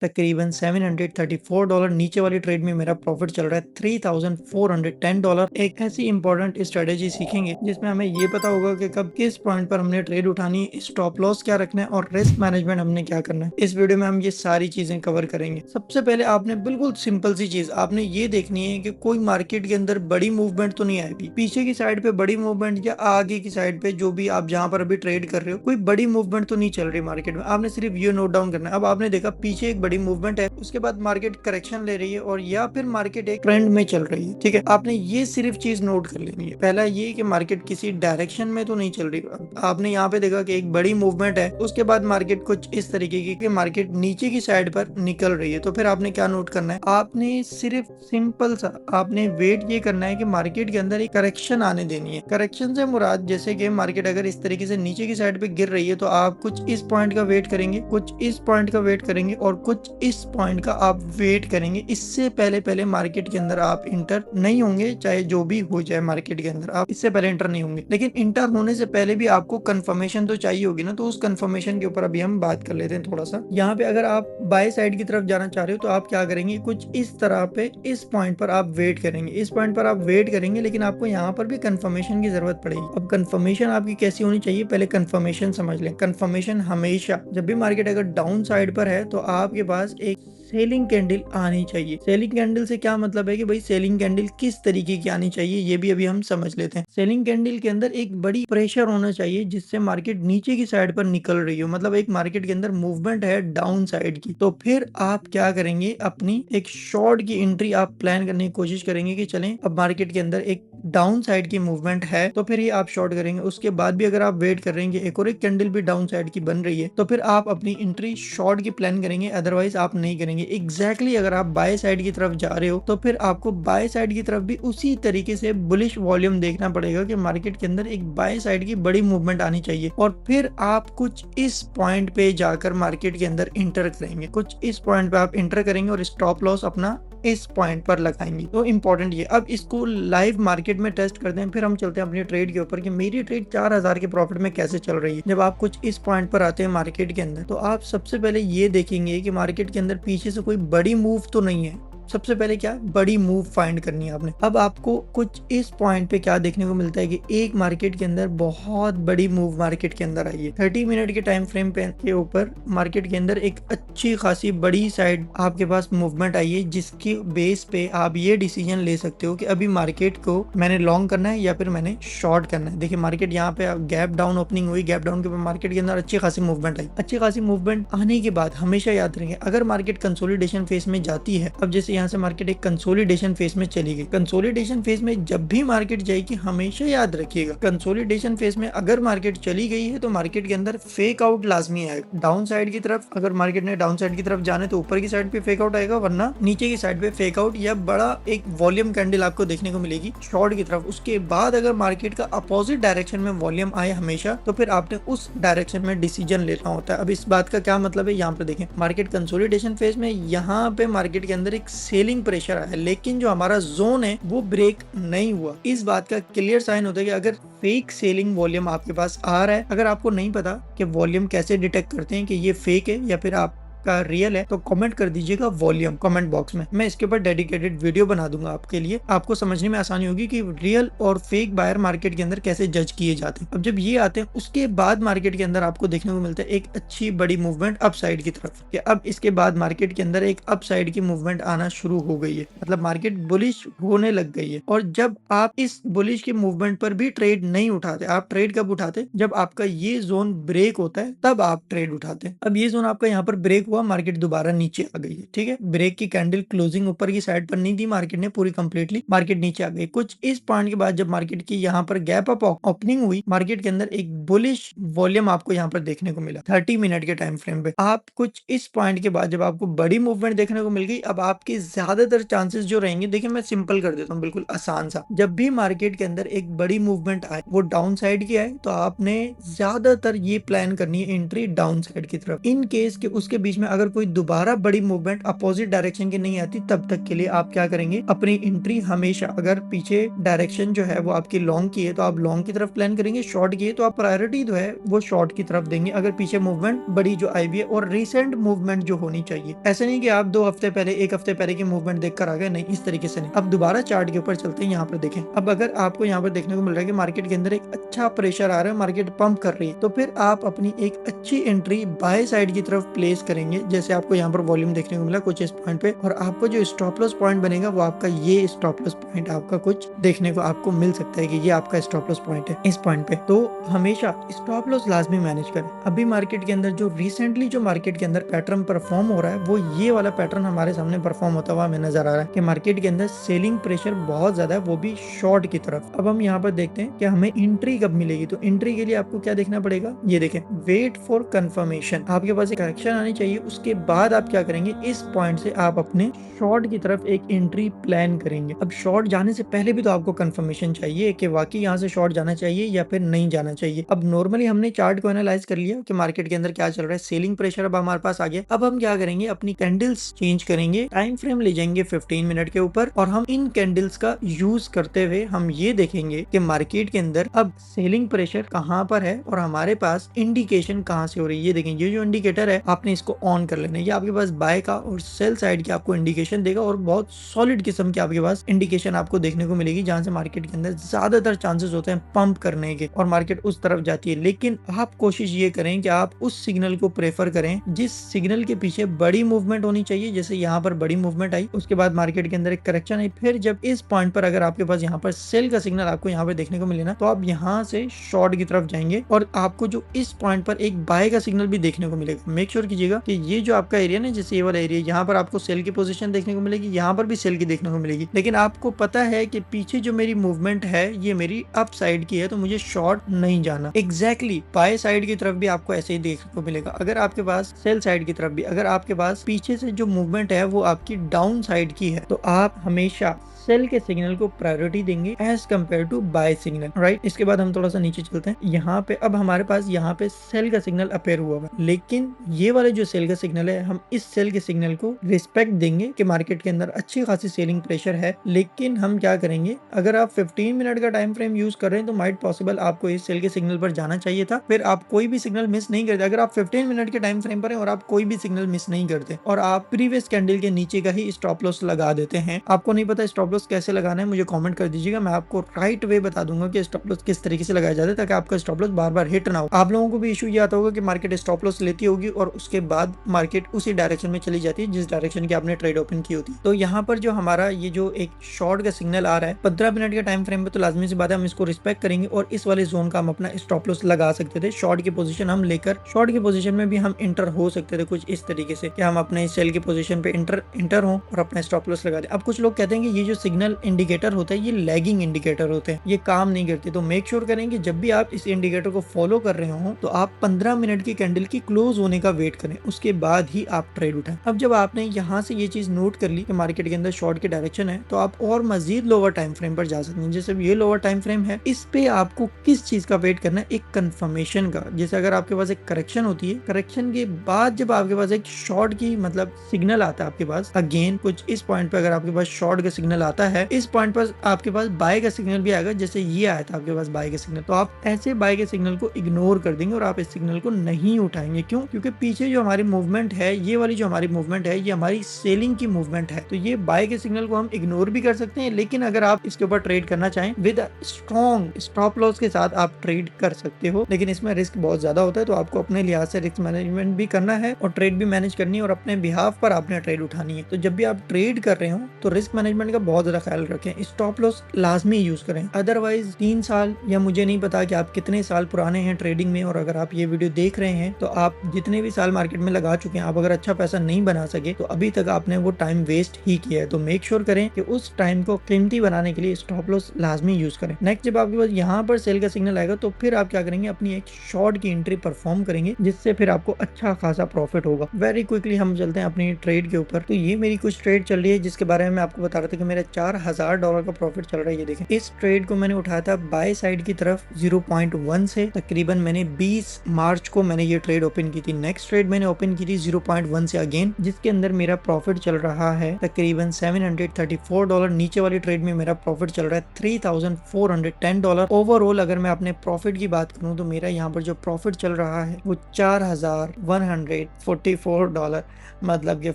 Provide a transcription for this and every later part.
तकरीबन $734। नीचे वाली ट्रेड में मेरा प्रॉफिट चल रहा है $3410। एक ऐसी इंपॉर्टेंट स्ट्रेटेजी सीखेंगे जिसमें हमें ये पता होगा कि कब किस पॉइंट पर हमने ट्रेड उठानी है, स्टॉप लॉस क्या रखना है और रिस्क मैनेजमेंट हमने क्या करना है। इस वीडियो में हम ये सारी चीजें कवर करेंगे। सबसे पहले आपने बिल्कुल सिंपल सी चीज आपने ये देखनी है कि कोई मार्केट के अंदर बड़ी मूवमेंट तो नहीं आएगी, पीछे की साइड पे बड़ी मूवमेंट या आगे की साइड पे जो भी आप जहां पर अभी ट्रेड कर रहे हो कोई बड़ी मूवमेंट तो नहीं चल रही मार्केट में। आपने सिर्फ ये नोट डाउन करना है। अब आपने देखा पीछे एक बड़ी मूवमेंट है, उसके बाद मार्केट करेक्शन ले रही है और या फिर मार्केट एक ट्रेंड में चल रही है। ठीक है, आपने ये सिर्फ चीज नोट कर लेनी है। पहला ये कि मार्केट किसी डायरेक्शन में तो नहीं चल रही। आपने यहाँ पे देखा कि एक बड़ी मूवमेंट है, उसके बाद मार्केट कुछ इस तरीके की मार्केट नीचे की साइड पर निकल रही है। तो फिर आपने क्या नोट करना है, आपने सिर्फ सिंपल सा आपने वेट ये करना है कि मार्केट के अंदर एक करेक्शन आने देनी है। करेक्शन से मुराद जैसे कि मार्केट अगर इस तरीके से नीचे की साइड पे गिर रही है तो आप कुछ इस पॉइंट का वेट करेंगे, कुछ इस पॉइंट का वेट करेंगे और कुछ इस पॉइंट का आप वेट करेंगे। इससे पहले मार्केट के अंदर आप इंटर नहीं होंगे, चाहे जो भी हो जाए मार्केट के अंदर आप इससे पहले इंटर नहीं होंगे। लेकिन इंटर होने से पहले भी आपको कंफर्मेशन तो चाहिए होगी ना, तो उस कंफर्मेशन के ऊपर अभी हम बात कर लेते हैं थोड़ा सा। यहाँ पे अगर आप बाय साइड की तरफ जाना चाह रहे हो तो आप क्या करेंगे, कुछ इस तरह पे इस पॉइंट पर आप वेट करेंगे, इस पॉइंट पर आप वेट करेंगे, लेकिन आपको यहाँ पर भी कंफर्मेशन की जरूरत पड़ेगी। अब कंफर्मेशन आपकी कैसी होनी चाहिए, पहले कंफर्मेशन समझ लें। कंफर्मेशन हमेशा जब भी मार्केट अगर डाउन साइड पर है तो आपके पास एक सेलिंग कैंडल आनी चाहिए। सेलिंग कैंडल से क्या मतलब है कि भाई सेलिंग कैंडल किस तरीके की आनी चाहिए ये भी अभी हम समझ लेते हैं। सेलिंग कैंडल के अंदर एक बड़ी प्रेशर होना चाहिए जिससे मार्केट नीचे की साइड पर निकल रही हो, मतलब एक मार्केट के अंदर मूवमेंट है डाउन साइड की। तो फिर आप क्या करेंगे, अपनी एक शॉर्ट की एंट्री आप प्लान करने की कोशिश करेंगे कि चलें अब मार्केट के अंदर एक डाउन साइड की मूवमेंट है तो फिर ये आप शॉर्ट करेंगे। उसके बाद भी अगर आप वेट कर रहे हैं एक और एक कैंडल भी डाउन साइड की बन रही है तो फिर आप अपनी एंट्री शॉर्ट की प्लान करेंगे, अदरवाइज आप नहीं करेंगे। एग्जैक्टली अगर आप बाय साइड की तरफ जा रहे हो तो फिर आपको बाय साइड की तरफ भी उसी तरीके से बुलिश वॉल्यूम देखना पड़ेगा कि मार्केट के अंदर एक बाय साइड की बड़ी मूवमेंट आनी चाहिए और फिर आप कुछ इस पॉइंट पे जाकर मार्केट के अंदर इंटर करेंगे। कुछ इस पॉइंट पे आप इंटर करेंगे और स्टॉप लॉस अपना इस पॉइंट पर लगाएंगे। तो इंपॉर्टेंट ये, अब इसको लाइव मार्केट में टेस्ट करते हैं, फिर हम चलते हैं अपनी ट्रेड के ऊपर कि मेरी ट्रेड 4000 के प्रॉफिट में कैसे चल रही है। जब आप कुछ इस पॉइंट पर आते हैं मार्केट के अंदर तो आप सबसे पहले ये देखेंगे कि मार्केट के अंदर पीछे से कोई बड़ी मूव तो नहीं है। सबसे पहले क्या बड़ी मूव फाइंड करनी है आपने। अब आपको कुछ इस पॉइंट पे क्या देखने को मिलता है कि एक मार्केट के अंदर बहुत बड़ी मूव मार्केट के अंदर आई है। 30 मिनट के टाइम फ्रेम पे के ऊपर मार्केट के अंदर एक अच्छी खासी बड़ी साइड आपके पास मूवमेंट आई है, जिसके बेस पे आप ये डिसीजन ले सकते हो कि अभी मार्केट को मैंने लॉन्ग करना है या फिर मैंने शॉर्ट करना है। देखिए मार्केट यहाँ पे गैप डाउन ओपनिंग हुई, गैप डाउन के बाद मार्केट के अंदर अच्छी खासी मूवमेंट आई। अच्छी खासी मूवमेंट आने के बाद हमेशा याद रखेंगे अगर मार्केट कंसोलिडेशन फेज में जाती है, अब जैसे यहाँ से मार्केट एक कंसोलिडेशन फेज में चली गई, कंसोलिडेशन फेज में जब भी मार्केट जाएगी हमेशा याद रखिएगा कंसोलिडेशन फेज में अगर मार्केट चली गई है तो मार्केट के अंदर फेक आउट लाजमी आएगा। डाउन साइड की तरफ अगर मार्केट ने डाउन साइड की तरफ जाने तो ऊपर की साइड पे फेक आउट आएगा, वरना नीचे की साइड पे फेक आउट या बड़ा एक वॉल्यूम कैंडल आपको देखने को मिलेगी शॉर्ट की तरफ। उसके बाद अगर मार्केट का अपोजिट डायरेक्शन में वॉल्यूम आए हमेशा तो फिर आपने उस डायरेक्शन में डिसीजन लेना होता है। अब इस बात का क्या मतलब है, यहाँ पे देखें मार्केट कंसोलिडेशन फेज में यहाँ पे मार्केट के अंदर एक सेलिंग प्रेशर आया, लेकिन जो हमारा जोन है वो ब्रेक नहीं हुआ। इस बात का क्लियर साइन होता है कि अगर फेक सेलिंग वॉल्यूम आपके पास आ रहा है, अगर आपको नहीं पता कि वॉल्यूम कैसे डिटेक्ट करते हैं कि ये फेक है या फिर आप का रियल है, तो कमेंट कर दीजिएगा वॉल्यूम कमेंट बॉक्स में। मैं इसके ऊपर डेडिकेटेड वीडियो बना दूंगा आपके लिए, आपको समझने में आसानी होगी कि रियल और फेक बायर मार्केट के अंदर कैसे जज किए जाते हैं। अब जब ये आते हैं उसके बाद मार्केट के अंदर आपको देखने को मिलता है एक अच्छी बड़ी मूवमेंट अप साइड की तरफ कि अब इसके बाद मार्केट के अंदर एक अप साइड की मूवमेंट आना शुरू हो गई है, मतलब मार्केट बुलिश होने लग गई है। और जब आप इस बुलिश की मूवमेंट पर भी ट्रेड नहीं उठाते, आप ट्रेड कब उठाते, जब आपका ये जोन ब्रेक होता है तब आप ट्रेड उठाते हैं। अब ये जोन आपका यहाँ पर ब्रेक हुआ, मार्केट दोबारा नीचे आ गई है। ठीक है, ब्रेक की कैंडल क्लोजिंग ऊपर की साइड पर नहीं थी मार्केट ने पूरी कंप्लीटली, मार्केट नीचे आ गई। कुछ इस पॉइंट के बाद जब मार्केट की यहाँ पर गैप अप ओपनिंग हुई, मार्केट के अंदर एक बुलिश वॉल्यूम आपको यहाँ पर देखने को मिला 30 मिनट के टाइम फ्रेम पे। आप कुछ इस पॉइंट के बाद जब आपको बड़ी मूवमेंट देखने को मिल गई, अब आपके ज्यादातर चांसेस जो रहेंगे, देखिए मैं सिंपल कर देता हूँ बिल्कुल आसान सा, जब भी मार्केट के अंदर एक बड़ी मूवमेंट आए वो डाउन साइड की आए तो आपने ज्यादातर ये प्लान करनी है एंट्री डाउन साइड की तरफ। इन केस के उसके बीच में अगर कोई दोबारा बड़ी मूवमेंट अपोजिट डायरेक्शन की नहीं आती, तब तक के लिए आप क्या करेंगे, अपनी एंट्री हमेशा अगर पीछे डायरेक्शन जो है वो आपकी लॉन्ग की है तो आप लॉन्ग की तरफ प्लान करेंगे, शॉर्ट की है तो आप प्रायोरिटी जो है वो शॉर्ट की तरफ देंगे अगर पीछे मूवमेंट बड़ी जो आई हुई है और रिसेंट मूवमेंट जो होनी चाहिए। ऐसे नहीं कि आप 2 हफ्ते पहले 1 हफ्ते पहले की मूवमेंट देखकर आ गए, नहीं, इस तरीके से नहीं। अब दोबारा चार्ट के ऊपर चलते हैं, यहाँ पर देखें। अब अगर आपको यहाँ पर देखने को मिल रहा है कि मार्केट के अंदर एक अच्छा प्रेशर आ रहा है, मार्केट पंप कर रही है, तो फिर आप अपनी एक अच्छी एंट्री बाय साइड की तरफ प्लेस करेंगे। जैसे आपको यहाँ पर वॉल्यूम देखने को मिला कुछ इस पॉइंट पे, और आपको जो स्टॉप लॉस पॉइंट बनेगा वो आपका ये स्टॉप लॉस पॉइंट आपका कुछ देखने को आपको मिल सकता है कि ये आपका स्टॉप लॉस पॉइंट है इस पॉइंट पे। तो हमेशा स्टॉप लॉस लाजमी मैनेज करें। अभी मार्केट के अंदर जो रिसेंटली जो मार्केट के अंदर पैटर्न परफॉर्म हो रहा है वो ये वाला पैटर्न हमारे सामने परफॉर्म होता हुआ हमें नजर आ रहा है कि मार्केट के अंदर सेलिंग प्रेशर बहुत ज्यादा है, वो भी शॉर्ट की तरफ। अब हम यहाँ पर देखते हैं कि हमें एंट्री कब मिलेगी। तो एंट्री के लिए आपको क्या देखना पड़ेगा, ये देखें, वेट फॉर कंफर्मेशन। आपके पास एक करेक्शन आनी चाहिए, उसके बाद आप क्या करेंगे, इस पॉइंट से आप अपने शॉर्ट की तरफ एक एंट्री प्लान करेंगे। अब शॉर्ट जाने से पहले भी तो आपको कंफर्मेशन चाहिए कि वाकई यहाँ से शॉर्ट जाना चाहिए या फिर नहीं जाना चाहिए। अब नॉर्मली हमने चार्ट को एनालाइज कर लिया कि मार्केट के अंदर क्या चल रहा है, सेलिंग प्रेशर अब हमारे पास आ गया। अब हम क्या करेंगे, अपनी कैंडल्स चेंज करेंगे, टाइम फ्रेम ले जाएंगे 15 मिनट के ऊपर, और हम इन कैंडल्स का यूज करते हुए हम ये देखेंगे कि मार्केट के अंदर अब सेलिंग प्रेशर कहाँ पर है और हमारे पास इंडिकेशन कहाँ से हो रही है। ये देखें, ये जो इंडिकेटर है आपने इसको ऑन कर लेना है। ये आपके पास बाय का और सेल साइड की आपको इंडिकेशन देगा, और बहुत सॉलिड किस्म की आपके पास इंडिकेशन आपको देखने को मिलेगी, जहां से मार्केट के अंदर ज्यादातर चांसेस होते हैं पंप करने के और मार्केट उस तरफ जाती है। लेकिन आप कोशिश ये करें कि आप उस सिग्नल को प्रेफर करें जिस सिग्नल के पीछे बड़ी मूवमेंट होनी चाहिए। जैसे यहाँ पर बड़ी मूवमेंट आई, उसके बाद मार्केट के अंदर एक करेक्शन आई, फिर जब इस पॉइंट पर अगर आपके पास यहाँ पर सेल का सिग्नल आपको यहाँ पर देखने को मिले ना, तो आप यहाँ से शॉर्ट की तरफ जाएंगे, और आपको जो इस पॉइंट पर एक बाय का सिग्नल भी देखने को मिलेगा। मेक श्योर कीजिएगा कि ये जो आपका एरिया ना, जैसे ये वाला एरिया, यहाँ पर आपको सेल की पोजीशन देखने को मिलेगी, यहाँ पर भी सेल की देखने को मिलेगी, लेकिन आपको पता है कि पीछे जो मेरी मूवमेंट है ये मेरी अप साइड की है, तो मुझे शॉर्ट नहीं जाना। एग्जैक्टली बाय साइड की तरफ भी आपको ऐसे ही देखने को मिलेगा। अगर आपके पास सेल साइड की तरफ भी अगर आपके पास पीछे से जो मूवमेंट है वो आपकी डाउन साइड की है, तो आप हमेशा सेल के सिग्नल को प्रायोरिटी देंगे as compare to buy signal, right. इसके बाद हम थोड़ा सा नीचे चलते हैं। यहाँ पे अब हमारे पास यहाँ पे सेल का सिग्नल अपेयर हुआ है, लेकिन ये वाले जो सेल का सिग्नल है, हम इस सेल के सिग्नल को रिस्पेक्ट देंगे कि मार्केट के अंदर अच्छी खासी सेलिंग प्रेशर है। लेकिन हम क्या करेंगे, अगर आप 15 मिनट का टाइम फ्रेम यूज कर रहे हैं तो माइट पॉसिबल आपको इस सेल के सिग्नल पर जाना चाहिए था, फिर आप कोई भी सिग्नल मिस नहीं करते। अगर आप 15 मिनट के टाइम फ्रेम पर हैं और आप कोई भी सिग्नल मिस नहीं करते और आप प्रीवियस कैंडल के नीचे का ही स्टॉप लॉस लगा देते हैं, आपको नहीं पता स्टॉप लॉस कैसे लगाना है, मुझे कमेंट कर दीजिएगा, मैं आपको राइट वे बता दूंगा कि स्टॉप लॉस किस तरीके से लगाया जाता है, ताकि आपका स्टॉप लॉस बार बार हिट ना हो। आप लोगों को भी इशू ये आता होगा कि मार्केट स्टॉप लॉस लेती होगी और उसके बाद मार्केट उसी डायरेक्शन में चली जाती है जिस डायरेक्शन की आपने ट्रेड ओपन की होती है। तो यहाँ पर जो हमारा ये जो एक शॉर्ट का सिग्नल आ रहा है 15 मिनट के टाइम फ्रेम पे, तो लाजमी सी बात है हम इसको रिस्पेक्ट करेंगे और इस वाले जोन का हम अपना स्टॉप लॉस लगा सकते थे। शॉर्ट की पोजीशन हम लेकर शॉर्ट की पोजीशन में भी हम इंटर हो सकते थे कुछ इस तरीके से कि हम अपने सेल की पोजीशन पे इंटर हो और अपना स्टॉप लॉस लगा दे। अब कुछ लोग कहते हैं कि ये जो सिग्नल इंडिकेटर होता है ये लैगिंग इंडिकेटर होते हैं, ये काम नहीं करते। तो मेक श्योर करें कि जब भी आप इस इंडिकेटर को फॉलो कर रहे हो तो आप 15 मिनट की कैंडल की क्लोज होने का वेट करें, उसके बाद ही आप ट्रेड उठाएं। अब जब आपने यहाँ से ये चीज नोट कर ली कि मार्केट के अंदर शॉर्ट की डायरेक्शन है, तो आप और मजीद लोअर टाइम फ्रेम पर जा सकते हैं। जैसे ये लोअर टाइम फ्रेम है, इस पे आपको किस चीज का वेट करना है, एक कंफर्मेशन का। जैसे अगर आपके पास एक करेक्शन होती है, करेक्शन के बाद जब आपके पास एक शॉर्ट की मतलब सिग्नल आता है आपके पास, अगेन कुछ इस पॉइंट पे अगर आपके पास शॉर्ट का सिग्नल आता है, इस पॉइंट पर आपके पास बाय का सिग्नल भी आएगा। जैसे ये आया था आपके पास बाय का सिग्नल, तो आप ऐसे बाय के सिग्नल को इग्नोर कर देंगे और आप इस सिग्नल को नहीं उठाएंगे। क्यों? क्योंकि पीछे जो हमारी मूवमेंट है, ये वाली जो हमारी मूवमेंट है, ये हमारी सेलिंग की मूवमेंट है। तो ये बाय के सिग्नल को हम इग्नोर भी कर सकते हैं, लेकिन अगर आप इसके ऊपर ट्रेड करना चाहें विद स्ट्रॉन्ग स्टॉप लॉस के साथ आप ट्रेड कर सकते हो, लेकिन इसमें रिस्क बहुत ज्यादा होता है। तो आपको अपने लिहाज से रिस्क मैनेजमेंट भी करना है और ट्रेड भी मैनेज करनी है और अपने बिहाफ पर आपने ट्रेड उठानी है। तो जब भी आप ट्रेड कर रहे हो तो रिस्क मैनेजमेंट का बहुत ज्यादा ख्याल रखें, स्टॉप लॉस लाजमी यूज करें। अदरवाइज 3 साल या मुझे नहीं पता कि आप कितने साल पुराने हैं ट्रेडिंग में, और अगर आप ये वीडियो देख रहे हैं तो आप जितने भी साल मार्केट में लगा चुके हैं, आप अगर अच्छा पैसा नहीं बना सके तो अभी तक आपने वो टाइम वेस्ट ही किया है। तो मेक श्योर करें कि उस टाइम को कीमती बनाने के लिए स्टॉप लॉस लाजमी यूज करें। नेक्स्ट जब आपके पास यहाँ पर सेल का सिग्नल आएगा तो फिर आप क्या करेंगे, अपनी एक शॉर्ट की एंट्री परफॉर्म करेंगे, जिससे फिर आपको अच्छा खासा प्रॉफिट होगा। वेरी क्विकली हम चलते हैं अपनी ट्रेड के ऊपर। तो ये मेरी कुछ ट्रेड चल रही है जिसके बारे में मैं आपको बता रहा था कि मेरा $4000 का प्रॉफिट चल रहा है। ये देखें, इस ट्रेड को मैंने उठाया था बाय साइड की तरफ 0.1 से। तकरीबन मैंने 20 मार्च को मैंने ये ट्रेड ओपन की थी। नेक्स्ट ट्रेड मैंने ओपन ओपन की थी 0.1 से अगेन, जिसके अंदर मेरा प्रॉफिट चल रहा है तकरीबन $734। नीचे वाली ट्रेड में मेरा प्रॉफिट चल रहा है $3,410। ओवरऑल अगर मैं अपने प्रॉफिट की बात करूं तो मेरा यहाँ पर जो प्रॉफिट चल रहा है वो $4,144, मतलब कि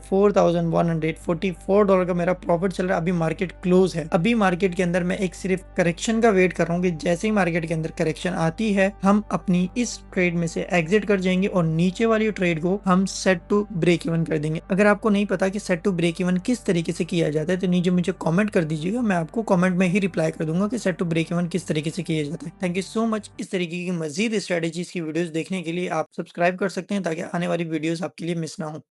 $4,144 का मेरा प्रॉफिट चल रहा है। अभी मार्केट क्लोज है, अभी मार्केट के अंदर मैं एक सिर्फ करेक्शन का वेट कर रहा हूँ कि जैसे ही मार्केट के अंदर करेक्शन आती है हम अपनी इस ट्रेड में से एग्जिट कर जाएंगे और नीचे वाली ट्रेड को हम सेट टू ब्रेक इवन कर देंगे। अगर आपको नहीं पता कि सेट टू ब्रेक इवन किस तरीके से किया जाता है तो नीचे मुझे कमेंट कर दीजिएगा, मैं आपको कमेंट में ही रिप्लाई कर दूंगा कि सेट टू ब्रेक इवन किस तरीके से किया जाता है। Thank you so much. इस तरीके की मजीद स्ट्रेटेजीज की वीडियोस देखने के लिए आप सब्सक्राइब कर सकते हैं ताकि आने वाली वीडियोस आपके लिए मिस ना हो।